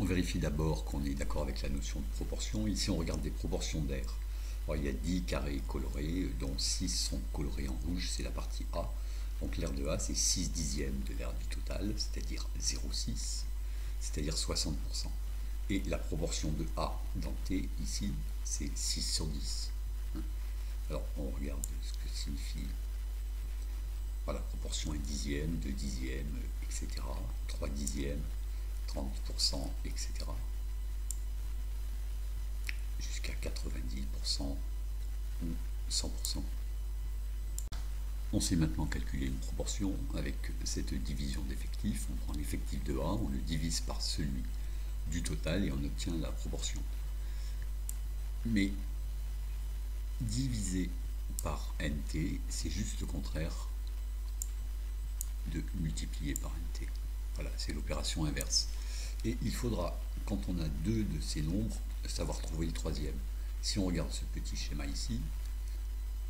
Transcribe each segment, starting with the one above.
On vérifie d'abord qu'on est d'accord avec la notion de proportion. Ici, on regarde des proportions d'air. Il y a 10 carrés colorés, dont 6 sont colorés en rouge, c'est la partie A. Donc l'air de A, c'est 6 dixièmes de l'air du total, c'est-à-dire 0,6, c'est-à-dire 60%. Et la proportion de A dans T, ici, c'est 6 sur 10. Alors, on regarde ce que signifie. Voilà, la proportion est dixième, 2 dixièmes, etc. 3 dixièmes, 30%, etc. Jusqu'à 90% ou 100%. On sait maintenant calculer une proportion avec cette division d'effectifs. On prend l'effectif de A, on le divise par celui du total et on obtient la proportion. Mais diviser par NT, c'est juste le contraire de multiplier par NT. Voilà, c'est l'opération inverse. Et il faudra, quand on a deux de ces nombres, savoir trouver le troisième. Si on regarde ce petit schéma ici,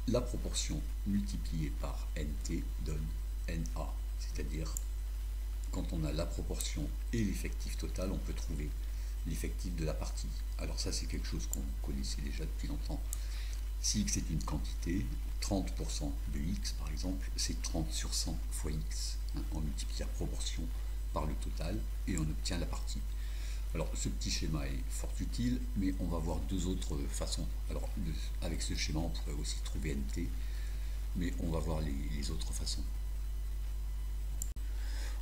la proportion multipliée par NT donne NA, c'est-à-dire quand on a la proportion et l'effectif total, on peut trouver l'effectif de la partie. Alors ça, c'est quelque chose qu'on connaissait déjà depuis longtemps. Si x est une quantité, 30% de x, par exemple, c'est 30 sur 100 fois x. On multiplie la proportion par le total et on obtient la partie. Alors, ce petit schéma est fort utile, mais on va voir deux autres façons. Alors, avec ce schéma, on pourrait aussi trouver NT, mais on va voir les autres façons.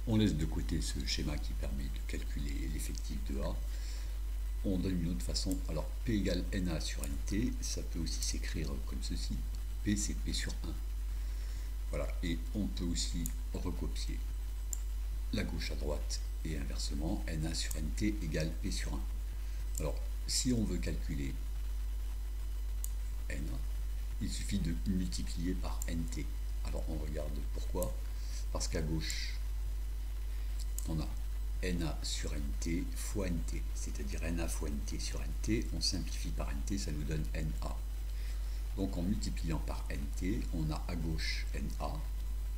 On laisse de côté ce schéma qui permet de calculer l'effectif de A. On donne une autre façon. Alors, P égale NA sur NT, ça peut aussi s'écrire comme ceci. P, c'est P sur 1. Voilà, et on peut aussi recopier la gauche à droite et inversement, NA sur NT égale P sur 1. Alors, si on veut calculer NA, il suffit de multiplier par NT. Alors, on regarde pourquoi. Parce qu'à gauche, on a NA sur NT fois NT, c'est-à-dire NA fois NT sur NT, on simplifie par NT, ça nous donne NA. Donc en multipliant par NT, on a à gauche NA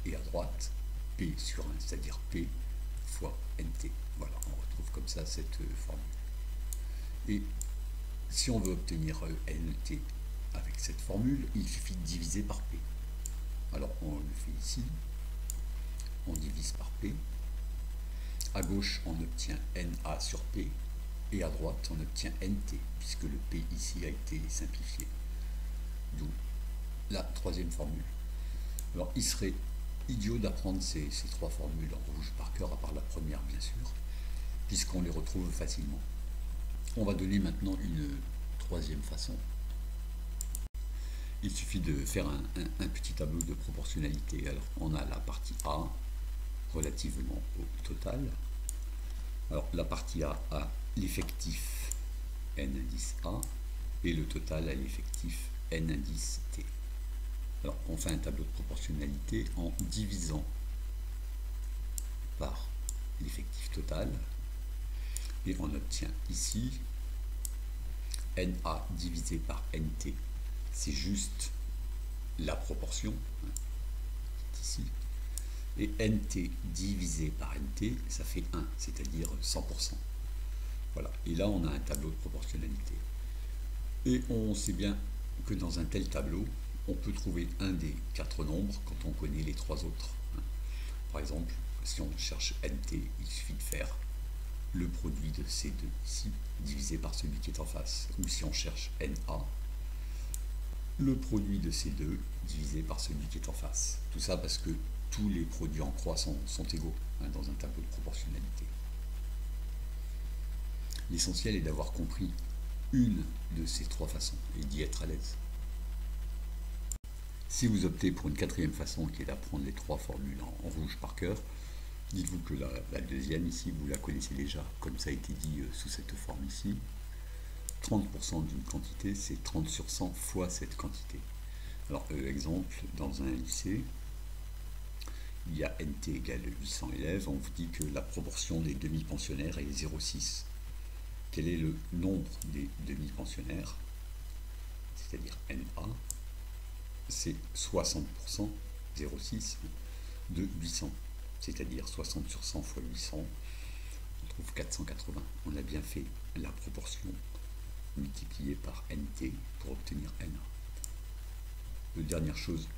et à droite P sur 1, c'est-à-dire P fois NT. Voilà, on retrouve comme ça cette formule. Et si on veut obtenir NT avec cette formule, il suffit de diviser par P. Alors on le fait ici, on divise par P. À gauche, on obtient NA sur P, et à droite, on obtient NT, puisque le P ici a été simplifié. D'où la troisième formule. Alors, il serait idiot d'apprendre ces trois formules en rouge par cœur, à part la première, bien sûr, puisqu'on les retrouve facilement. On va donner maintenant une troisième façon. Il suffit de faire un petit tableau de proportionnalité. Alors, on a la partie A, relativement au total. Alors la partie A a l'effectif n indice A et le total a l'effectif n indice T. Alors on fait un tableau de proportionnalité en divisant par l'effectif total et on obtient ici NA divisé par NT, c'est juste la proportion, ici. Et NT divisé par NT, ça fait 1, c'est-à-dire 100%. Voilà, et là on a un tableau de proportionnalité. Et on sait bien que dans un tel tableau, on peut trouver un des 4 nombres quand on connaît les 3 autres. Par exemple, si on cherche NT, il suffit de faire le produit de ces deux ici, divisé par celui qui est en face. Ou si on cherche NA, le produit de ces deux divisé par celui qui est en face. Tout ça parce que tous les produits en croix sont égaux dans un tableau de proportionnalité. L'essentiel est d'avoir compris une de ces 3 façons et d'y être à l'aise. Si vous optez pour une 4e façon qui est d'apprendre les 3 formules en rouge par cœur, dites-vous que la deuxième ici, vous la connaissez déjà, comme ça a été dit sous cette forme ici. 30% d'une quantité, c'est 30 sur 100 fois cette quantité. Alors, exemple, dans un lycée, il y a NT égale 800 élèves, on vous dit que la proportion des demi-pensionnaires est 0,6. Quel est le nombre des demi-pensionnaires, c'est-à-dire NA? C'est 60%, 0,6, de 800, c'est-à-dire 60 sur 100 fois 800, retrouve 480. On a bien fait la proportion multipliée par nt pour obtenir na. Dernière chose,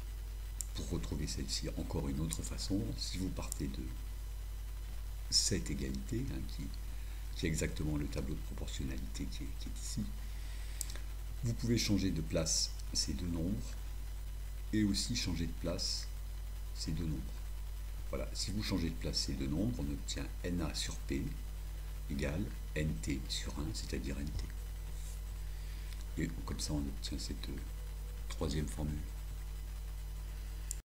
pour retrouver celle-ci, encore une autre façon, si vous partez de cette égalité, qui est exactement le tableau de proportionnalité qui est ici, vous pouvez changer de place ces deux nombres et aussi changer de place ces deux nombres. Voilà, si vous changez de place ces deux nombres, on obtient na sur p égale nt sur 1, c'est-à-dire nt. Et comme ça, on obtient cette troisième formule.